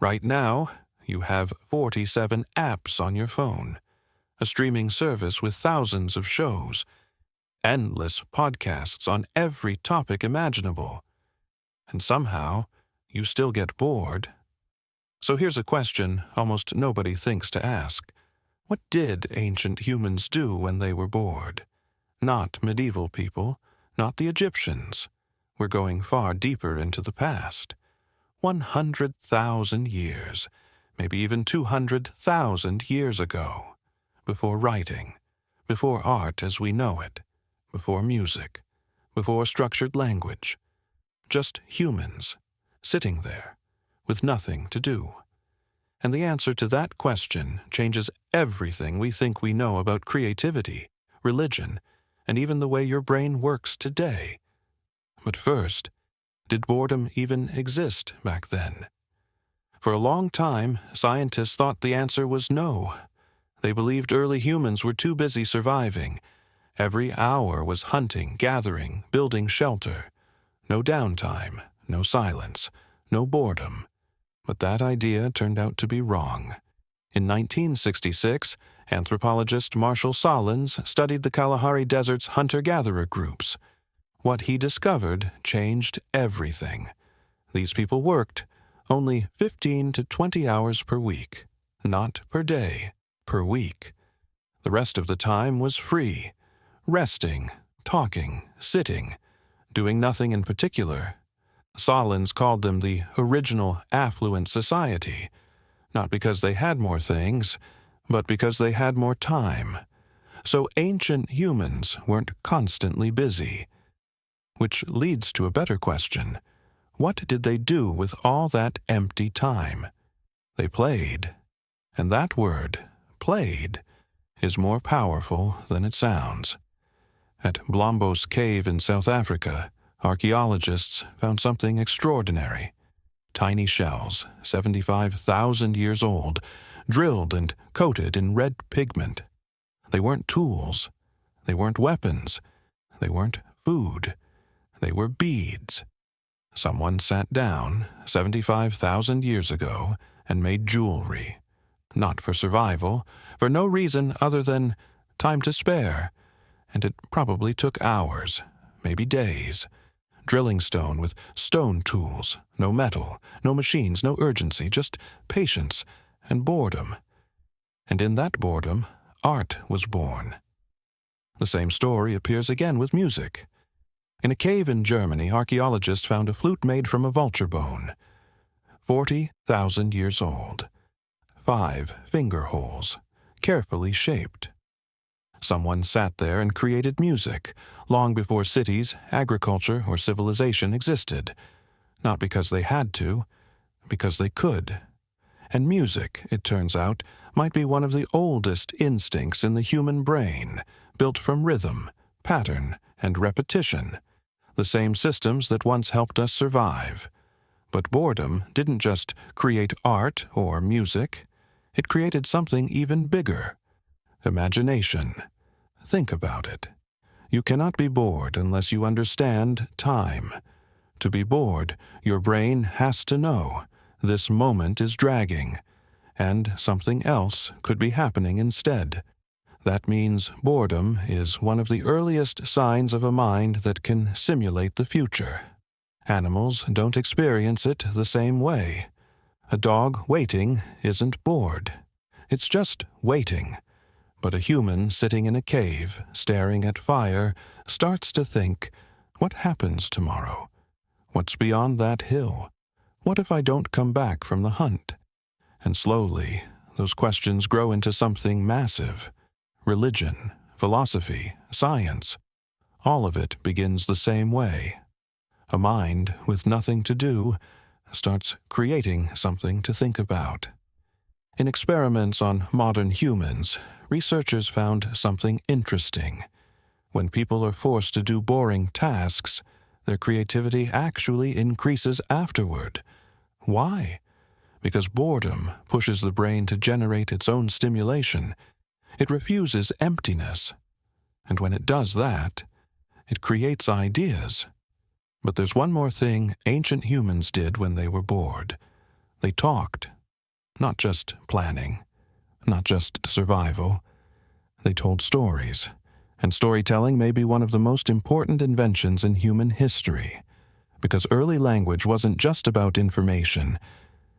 Right now, you have 47 apps on your phone, a streaming service with thousands of shows, endless podcasts on every topic imaginable. And somehow, you still get bored. So here's a question almost nobody thinks to ask. What did ancient humans do when they were bored? Not medieval people, not the Egyptians. We're going far deeper into the past. 100,000 years, maybe even 200,000 years ago. Before writing, before art as we know it, before music, before structured language. Just humans, sitting there, with nothing to do. And the answer to that question changes everything we think we know about creativity, religion, and even the way your brain works today. But first, did boredom even exist back then? For a long time, scientists thought the answer was no. They believed early humans were too busy surviving. Every hour was hunting, gathering, building shelter. No downtime, no silence, no boredom. But that idea turned out to be wrong. In 1966, anthropologist Marshall Solins studied the Kalahari Desert's hunter-gatherer groups. What he discovered changed everything. These people worked only 15 to 20 hours per week, not per day, per week. The rest of the time was free, resting, talking, sitting, doing nothing in particular. Solins called them the original affluent society, not because they had more things, but because they had more time. So ancient humans weren't constantly busy. Which leads to a better question. What did they do with all that empty time? They played. And that word, played, is more powerful than it sounds. At Blombos Cave in South Africa, archaeologists found something extraordinary. Tiny shells, 75,000 years old, drilled and coated in red pigment. They weren't tools. They weren't weapons. They weren't food. They were beads. Someone sat down 75,000 years ago and made jewelry. Not for survival, for no reason other than time to spare. And it probably took hours, maybe days. Drilling stone with stone tools, no metal, no machines, no urgency, just patience and boredom. And in that boredom, art was born. The same story appears again with music. In a cave in Germany, archaeologists found a flute made from a vulture bone, 40,000 years old. 5 finger holes, carefully shaped. Someone sat there and created music, long before cities, agriculture, or civilization existed. Not because they had to, because they could. And music, it turns out, might be one of the oldest instincts in the human brain, built from rhythm, pattern, and repetition, the same systems that once helped us survive. But boredom didn't just create art or music. It created something even bigger. Imagination. Think about it. You cannot be bored unless you understand time. To be bored, your brain has to know this moment is dragging, and something else could be happening instead. That means boredom is one of the earliest signs of a mind that can simulate the future. Animals don't experience it the same way. A dog waiting isn't bored. It's just waiting. But a human sitting in a cave, staring at fire, starts to think, what happens tomorrow? What's beyond that hill? What if I don't come back from the hunt? And slowly, those questions grow into something massive. Religion, philosophy, science, all of it begins the same way. A mind with nothing to do starts creating something to think about. In experiments on modern humans, researchers found something interesting. When people are forced to do boring tasks, their creativity actually increases afterward. Why? Because boredom pushes the brain to generate its own stimulation. It refuses emptiness. And when it does that, it creates ideas. But there's one more thing ancient humans did when they were bored. They talked Not just planning, not just survival. They told stories, and storytelling may be one of the most important inventions in human history, because early language wasn't just about information,